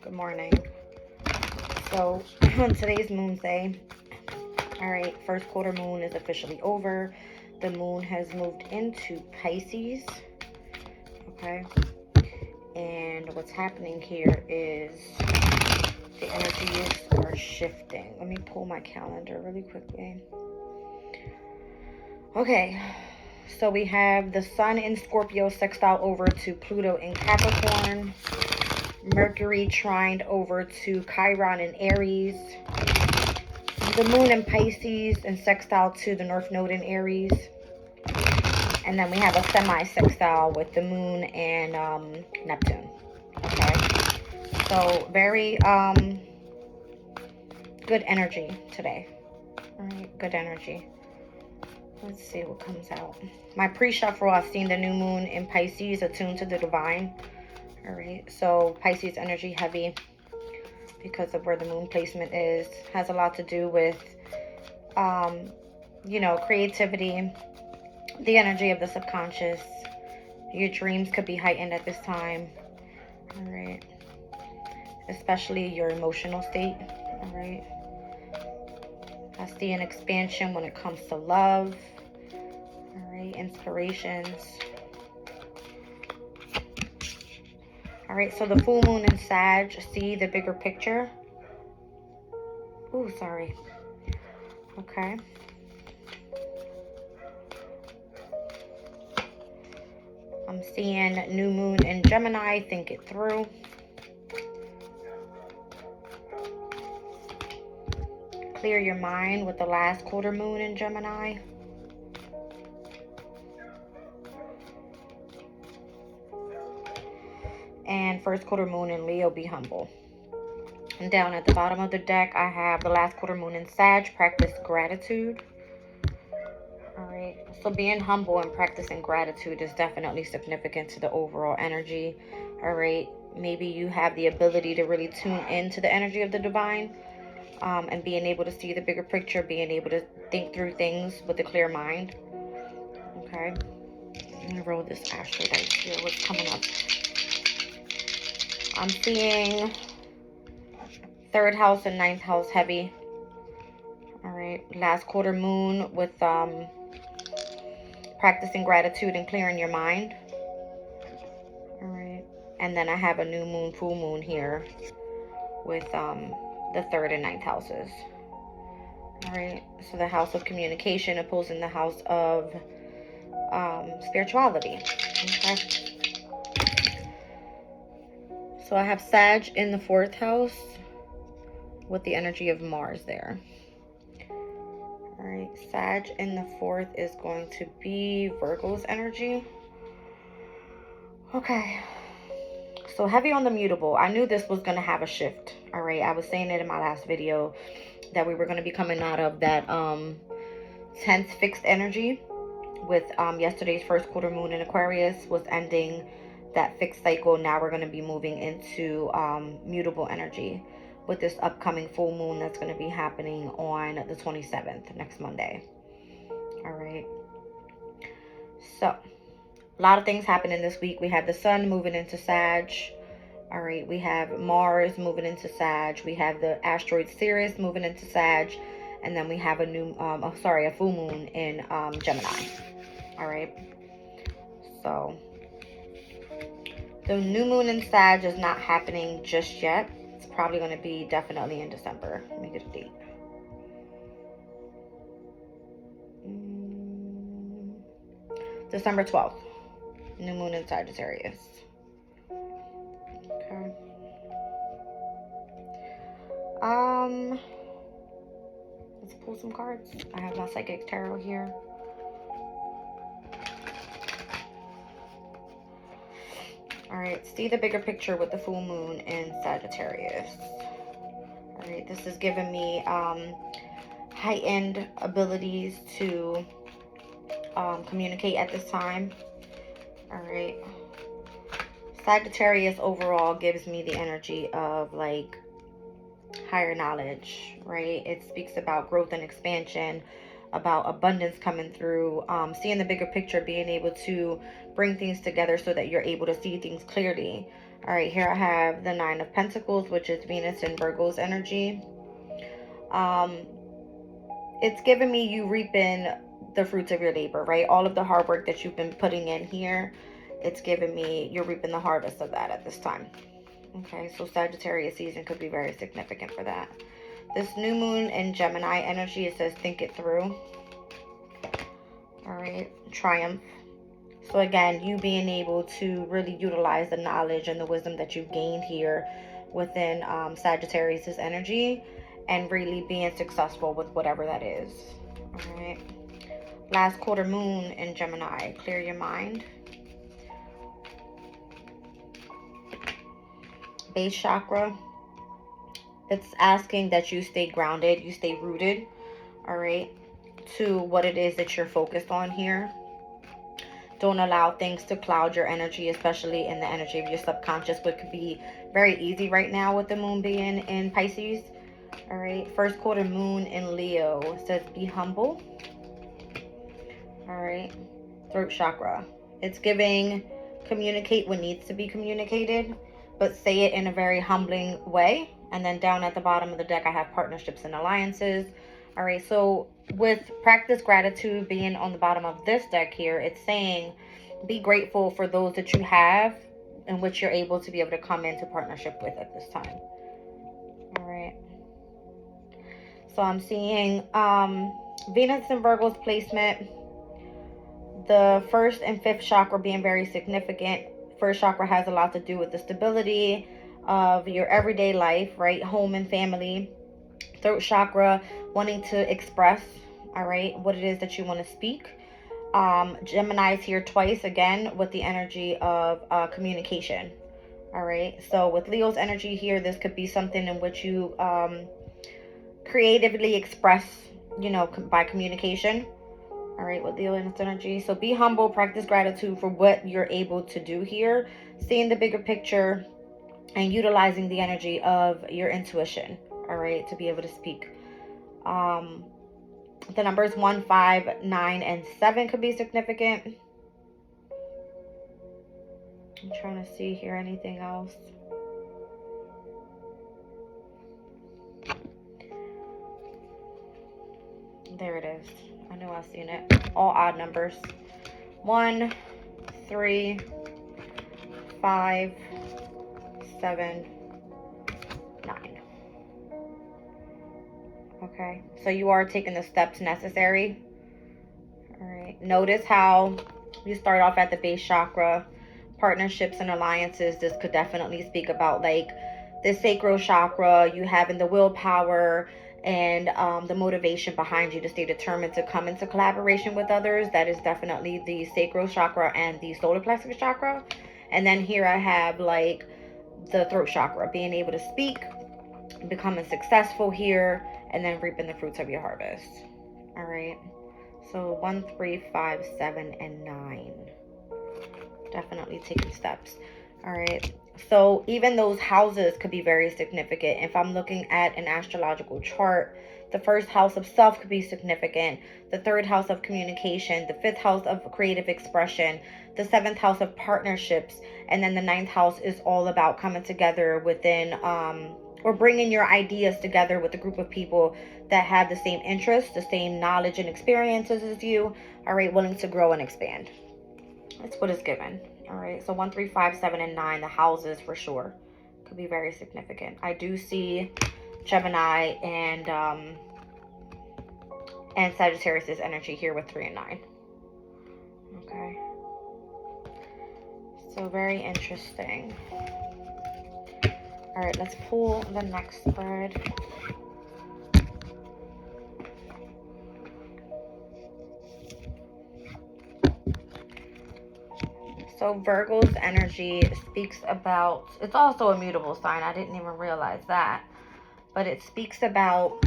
Good morning. So, on today's moon's day, all right, first quarter moon is officially over. The moon has moved into Pisces, okay? And what's happening here is the energies are shifting. Let me pull my calendar really quickly. Okay, so we have the sun in Scorpio sextile over to Pluto in Capricorn. Mercury trined over to Chiron in Aries. The moon in Pisces and sextile to the North Node in Aries. And then we have a semi-sextile with the moon and Neptune. Okay. So very good energy today. Alright, good energy. Let's see what comes out. My pre-shuffle, I've seen the new moon in Pisces attuned to the divine. Alright, so Pisces energy heavy because of where the moon placement is. Has a lot to do with, you know, creativity, the energy of the subconscious. Your dreams could be heightened at this time. Alright. Especially your emotional state. Alright. I see an expansion when it comes to love. Alright, inspirations. Alright, so the full moon in Sag, see the bigger picture. Ooh, sorry. Okay. I'm seeing new moon in Gemini, think it through. Clear your mind with the last quarter moon in Gemini. And first quarter moon in Leo, be humble. And down at the bottom of the deck, I have the last quarter moon in Sag, practice gratitude. Alright, so being humble and practicing gratitude is definitely significant to the overall energy. Alright, maybe you have the ability to really tune into the energy of the divine. And being able to see the bigger picture, being able to think through things with a clear mind. Okay, I'm gonna roll this astro dice here. What's coming up? I'm seeing third house and ninth house heavy. All right, last quarter moon with practicing gratitude and clearing your mind. All right, and then I have a new moon, full moon here with the third and ninth houses. All right, so the house of communication opposing the house of spirituality. Okay. So I have Sag in the fourth house with the energy of Mars there. All right, Sag in the fourth is going to be Virgo's energy. Okay. So heavy on the mutable. I knew this was going to have a shift. All right, I was saying it in my last video that we were going to be coming out of that 10th fixed energy with yesterday's first quarter moon in Aquarius was ending that fixed cycle. Now we're going to be moving into mutable energy with this upcoming full moon that's going to be happening on the 27th, next Monday. All right. So a lot of things happening this week. We have the sun moving into Sag. All right, we have Mars moving into Sag. We have the asteroid Sirius moving into Sag. And then we have a new, a full moon in Gemini. All right. So the new moon in Sag is not happening just yet. It's probably going to be definitely in December. Let me get a date. December 12th. New moon in Sagittarius. Okay. Let's pull some cards. I have my Psychic Tarot here. Alright, see the bigger picture with the full moon in Sagittarius. Alright, this is giving me heightened abilities to communicate at this time. Alright. Sagittarius overall gives me the energy of like higher knowledge, right? It speaks about growth and expansion, about abundance coming through, seeing the bigger picture, being able to bring things together so that you're able to see things clearly. All right, here I have the Nine of Pentacles, which is Venus and Virgo's energy. It's giving me you reaping the fruits of your labor, right? All of the hard work that you've been putting in here, it's giving me you're reaping the harvest of that at this time. Okay, so Sagittarius season could be very significant for that. This new moon in Gemini energy, it says think it through. All right, triumph. So again, you being able to really utilize the knowledge and the wisdom that you've gained here within Sagittarius' energy and really being successful with whatever that is. All right. Last quarter moon in Gemini. Clear your mind. Base chakra. It's asking that you stay grounded, you stay rooted, all right, to what it is that you're focused on here. Don't allow things to cloud your energy, especially in the energy of your subconscious, which could be very easy right now with the moon being in Pisces. All right, first quarter moon in Leo. It says be humble. All right, throat chakra. It's giving communicate what needs to be communicated, but say it in a very humbling way. And then down at the bottom of the deck, I have partnerships and alliances. All right, so with practice gratitude being on the bottom of this deck here, it's saying be grateful for those that you have in which you're able to be able to come into partnership with at this time. All right. So I'm seeing Venus and Virgo's placement. The first and fifth chakra being very significant. First chakra has a lot to do with the stability of your everyday life, right? Home and family. Throat chakra, wanting to express, all right, what it is that you want to speak. Gemini is here twice again with the energy of communication. All right, so with Leo's energy here, this could be something in which you creatively express, you know, by communication. All right, with Leo's energy. So be humble, practice gratitude for what you're able to do here, seeing the bigger picture and utilizing the energy of your intuition, all right, to be able to speak. The numbers 1, 5, 9, and 7 could be significant. I'm trying to see here anything else. There it is. I know I've seen it. All odd numbers. 1, 3, 5, 7, 9. Okay, so you are taking the steps necessary. All right, notice how you start off at the base chakra, partnerships and alliances. This could definitely speak about like the sacral chakra, you having the willpower and the motivation behind you to stay determined to come into collaboration with others. That is definitely the sacral chakra and the solar plexus chakra. And then here I have like the throat chakra, being able to speak, becoming successful here, and then reaping the fruits of your harvest. All right, so 1, 3, 5, 7, and 9, definitely taking steps. All right, so even those houses could be very significant. If I'm looking at an astrological chart, the first house of self could be significant, the third house of communication, the fifth house of creative expression, the seventh house of partnerships, and then the ninth house is all about coming together within or bringing your ideas together with a group of people that have the same interests, the same knowledge and experiences as you, all right, willing to grow and expand. That's what is given. All right, so 1, 3, 5, 7, and 9, the houses for sure could be very significant. I do see Gemini and Sagittarius' energy here with 3 and 9. Okay, so very interesting. All right, let's pull the next spread. So Virgo's energy speaks about, it's also a mutable sign. I didn't even realize that. But it speaks about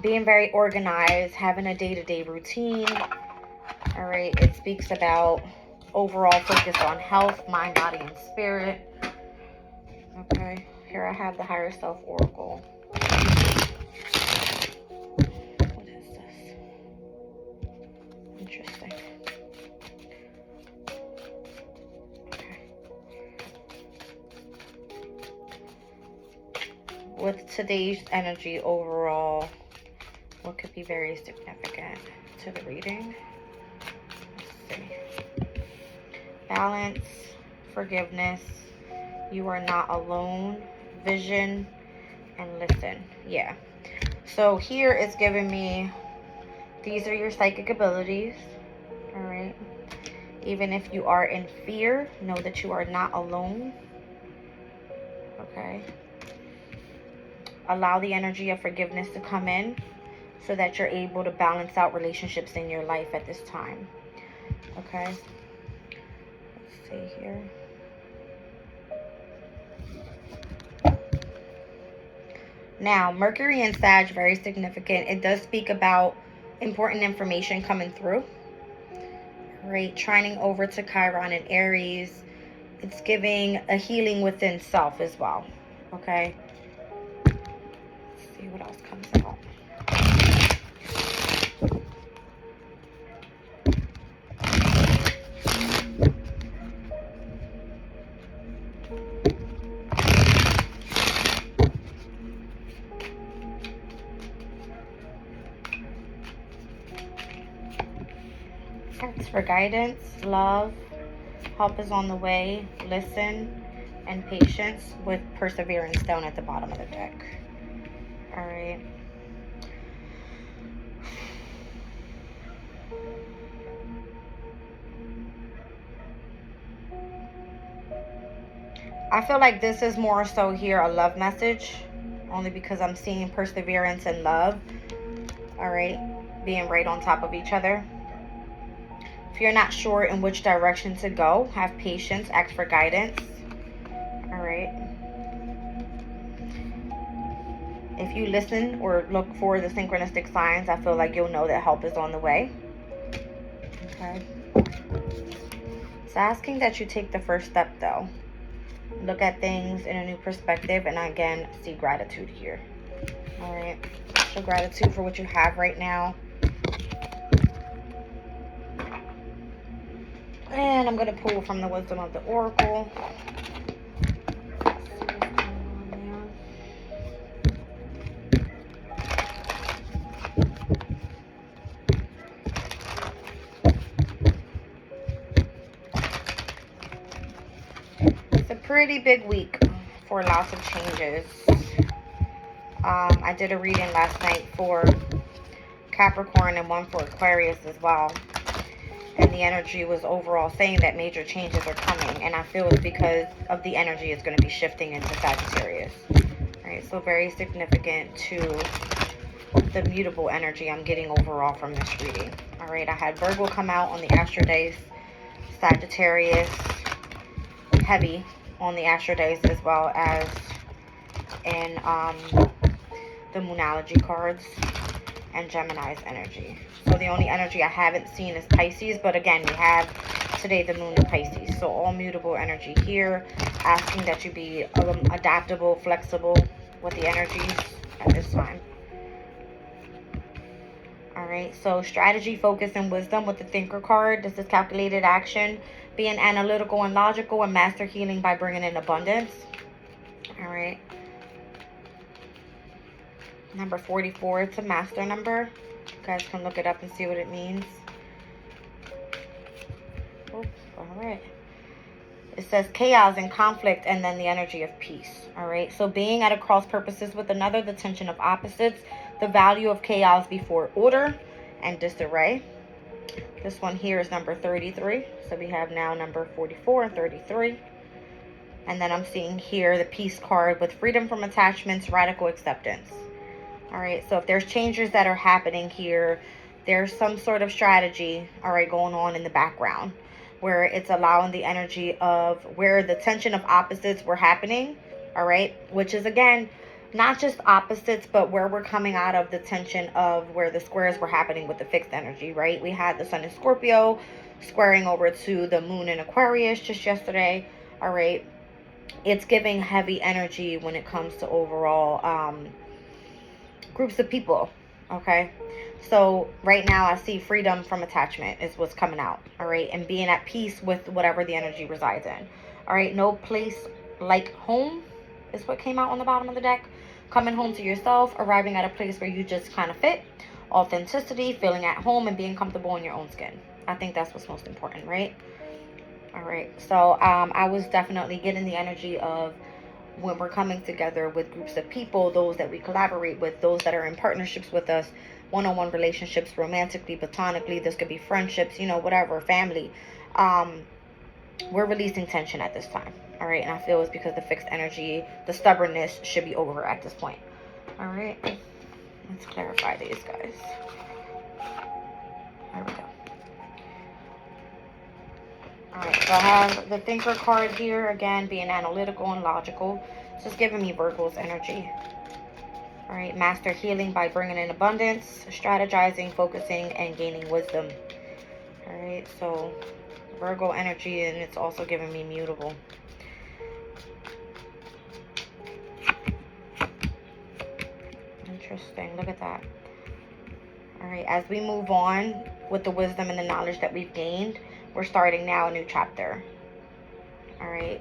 being very organized, having a day-to-day routine. All right, it speaks about overall focus on health, mind, body, and spirit. Okay, here I have the Higher Self Oracle. What is this? Interesting. with today's energy overall, what could be very significant to the reading? Let's see. Balance, forgiveness, you are not alone, vision, and listen. Yeah. So here it's giving me, these are your psychic abilities. All right. Even if you are in fear, know that you are not alone. Okay. Allow the energy of forgiveness to come in so that you're able to balance out relationships in your life at this time. Okay. Let's see here. Now, Mercury and Sag, very significant. It does speak about important information coming through. Right, trining over to Chiron and Aries. It's giving a healing within self as well. Okay. Let's see what else comes out. Ask for guidance, love, help is on the way, listen, and patience with perseverance down at the bottom of the deck. All right. I feel like this is more so here a love message, only because I'm seeing perseverance and love. All right. Being right on top of each other. If you're not sure in which direction to go, have patience, ask for guidance. All right. If you listen or look for the synchronistic signs, I feel like you'll know that help is on the way. Okay. It's asking that you take the first step, though. Look at things in a new perspective, and again, see gratitude here. All right. So gratitude for what you have right now. And I'm going to pull from the wisdom of the oracle. It's a pretty big week for lots of changes. I did a reading last night for Capricorn and one for Aquarius as well. And the energy was overall saying that major changes are coming. And I feel it's because of the energy is going to be shifting into Sagittarius. All right, so very significant to the mutable energy I'm getting overall from this reading. All right, I had Virgo come out on the Astro Days, Sagittarius heavy on the Astro Days, as well as in the Moonology cards, and Gemini's energy. So the only energy I haven't seen is Pisces, but again, we have today the moon in Pisces. So all mutable energy here, asking that you be adaptable, flexible with the energies at this time. All right, so strategy, focus, and wisdom with the Thinker card. This is calculated action, being analytical and logical, and master healing by bringing in abundance. All right. Number 44, it's a master number. You guys can look it up and see what it means. Oops, all right. It says chaos and conflict, and then the energy of peace. All right. So being at a cross purposes with another, the tension of opposites, the value of chaos before order, and disarray. This one here is number 33. So we have now number 44 and 33. And then I'm seeing here the peace card with freedom from attachments, radical acceptance. All right, so if there's changes that are happening here, there's some sort of strategy, all right, going on in the background where it's allowing the energy of where the tension of opposites were happening, all right, which is, again, not just opposites, but where we're coming out of the tension of where the squares were happening with the fixed energy, right? We had the sun in Scorpio squaring over to the moon in Aquarius just yesterday, all right? It's giving heavy energy when it comes to overall groups of people. Okay, so right now I see freedom from attachment is what's coming out. All right, and being at peace with whatever the energy resides in. All right, no place like home is what came out on the bottom of the deck. Coming home to yourself, arriving at a place where you just kind of fit. Authenticity, feeling at home, and being comfortable in your own skin. I think that's what's most important, right? All right. So I was definitely getting the energy of when we're coming together with groups of people, those that we collaborate with, those that are in partnerships with us, one-on-one relationships, romantically, platonically, this could be friendships, you know, whatever, family. We're releasing tension at this time. All right. And I feel it's because the fixed energy, the stubbornness should be over at this point. All right. Let's clarify these, guys. There we go. Alright, so I have the Thinker card here, again, being analytical and logical. Just giving me Virgo's energy. Alright, master healing by bringing in abundance, strategizing, focusing, and gaining wisdom. Alright, so Virgo energy, and it's also giving me mutable. Interesting, look at that. Alright, as we move on with the wisdom and the knowledge that we've gained, we're starting now a new chapter. All right.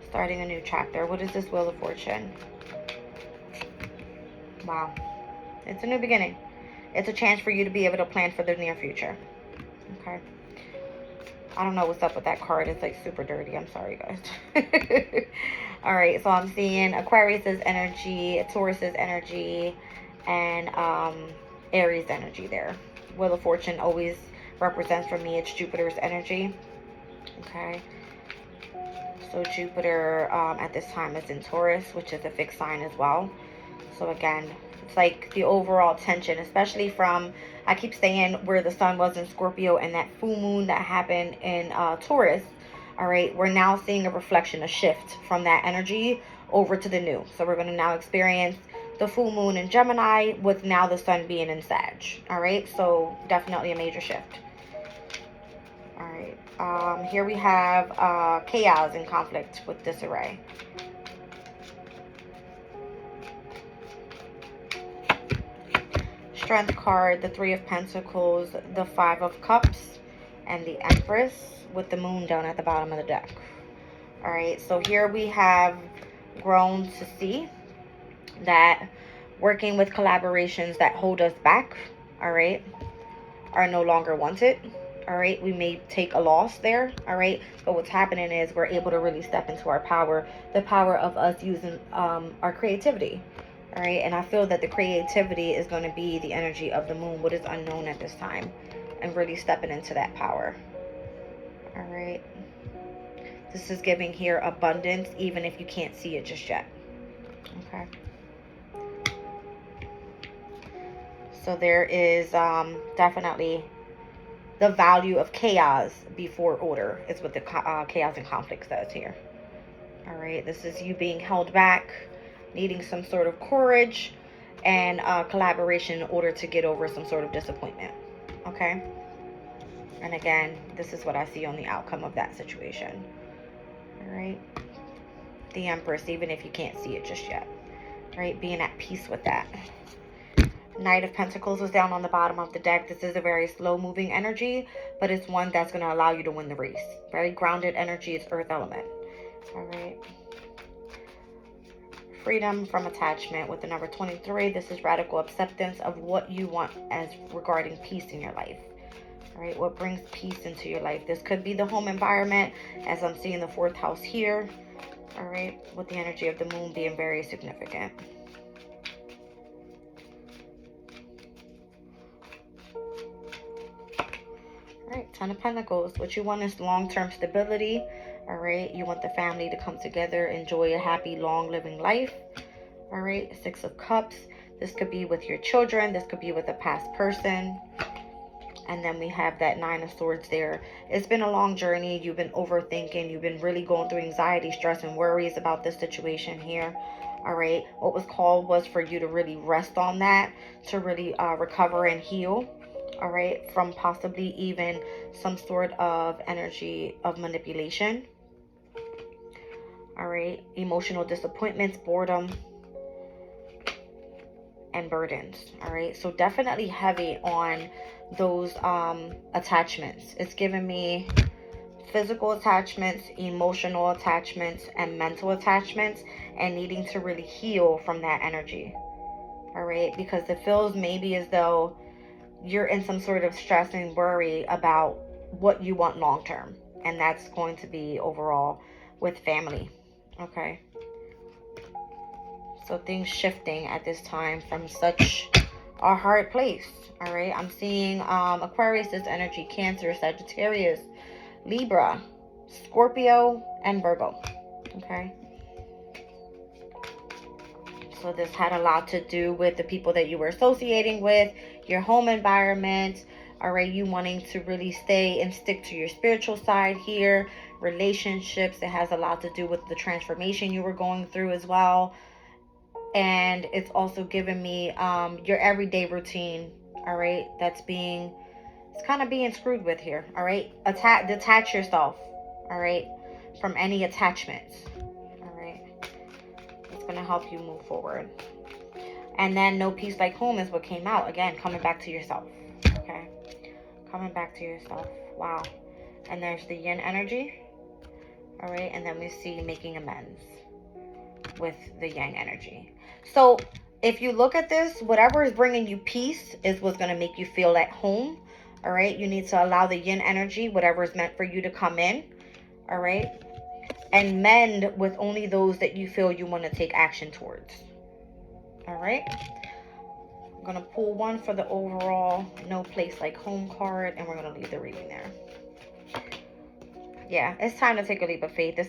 Starting a new chapter. What is this Wheel of Fortune? Wow. It's a new beginning. It's a chance for you to be able to plan for the near future. Okay. I don't know what's up with that card. It's like super dirty. I'm sorry, guys. All right. So I'm seeing Aquarius's energy, Taurus's energy, and Aries energy there. Wheel of Fortune always represents for me, it's Jupiter's energy. Okay, so Jupiter at this time is in Taurus, which is a fixed sign as well. So again, it's like the overall tension, especially from, I keep saying, where the sun was in Scorpio and that full moon that happened in Taurus. All right, we're now seeing a reflection, a shift from that energy over to the new. So we're going to now experience the full moon in Gemini with now the sun being in Sag. All right, so definitely a major shift. All right, here we have chaos and conflict with disarray. Strength card, the Three of Pentacles, the Five of Cups, and the Empress with the moon down at the bottom of the deck. All right, so here we have grown to see that working with collaborations that hold us back, all right, are no longer wanted. All right, we may take a loss there. All right, but what's happening is we're able to really step into our power, the power of us using our creativity. All right, and I feel that the creativity is going to be the energy of the moon, what is unknown at this time, and really stepping into that power. All right, this is giving here abundance, even if you can't see it just yet. Okay. So there is definitely the value of chaos before order is what the chaos and conflict says here. All right, this is you being held back, needing some sort of courage and collaboration in order to get over some sort of disappointment. Okay. And again, this is what I see on the outcome of that situation. All right. The Empress, even if you can't see it just yet. All right, being at peace with that. Knight of Pentacles was down on the bottom of the deck. This is a very slow moving energy, but it's one that's going to allow you to win the race. Very grounded energy is earth element. All right. Freedom from attachment with the number 23. This is radical acceptance of what you want as regarding peace in your life. All right. What brings peace into your life? This could be the home environment, as I'm seeing the 4th house here. All right. With the energy of the moon being very significant. All right, Ten of Pentacles. What you want is long-term stability. All right, you want the family to come together, enjoy a happy, long living life. All right, 6 of Cups. This could be with your children. This could be with a past person. And then we have that 9 of Swords there. It's been a long journey. You've been overthinking. You've been really going through anxiety, stress, and worries about this situation here. All right, what was called was for you to really rest on that, to really recover and heal. All right, from possibly even some sort of energy of manipulation. All right, emotional disappointments, boredom, and burdens. All right, so definitely heavy on those attachments. It's giving me physical attachments, emotional attachments, and mental attachments, and needing to really heal from that energy. All right, because it feels maybe as though you're in some sort of stress and worry about what you want long term, and that's going to be overall with family. Okay, so things shifting at this time from such a hard place. All right, I'm seeing Aquarius energy, Cancer, Sagittarius, Libra, Scorpio, and Virgo. Okay, so this had a lot to do with the people that you were associating with, your home environment. All right, you wanting to really stay and stick to your spiritual side here. Relationships, it has a lot to do with the transformation you were going through as well. And it's also given me your everyday routine. All right, that's being, it's kind of being screwed with here. All right, detach yourself. All right, from any attachments. All right, it's going to help you move forward. And then no peace like home is what came out. Again, coming back to yourself. Okay, coming back to yourself. Wow. And there's the yin energy. All right, and then we see making amends with the yang energy. So if you look at this, whatever is bringing you peace is what's going to make you feel at home. All right, you need to allow the yin energy, whatever is meant for you, to come in. All right, and mend with only those that you feel you want to take action towards. All right, I'm going to pull one for the overall no place like home card, and we're going to leave the reading there. Yeah, it's time to take a leap of faith. It's time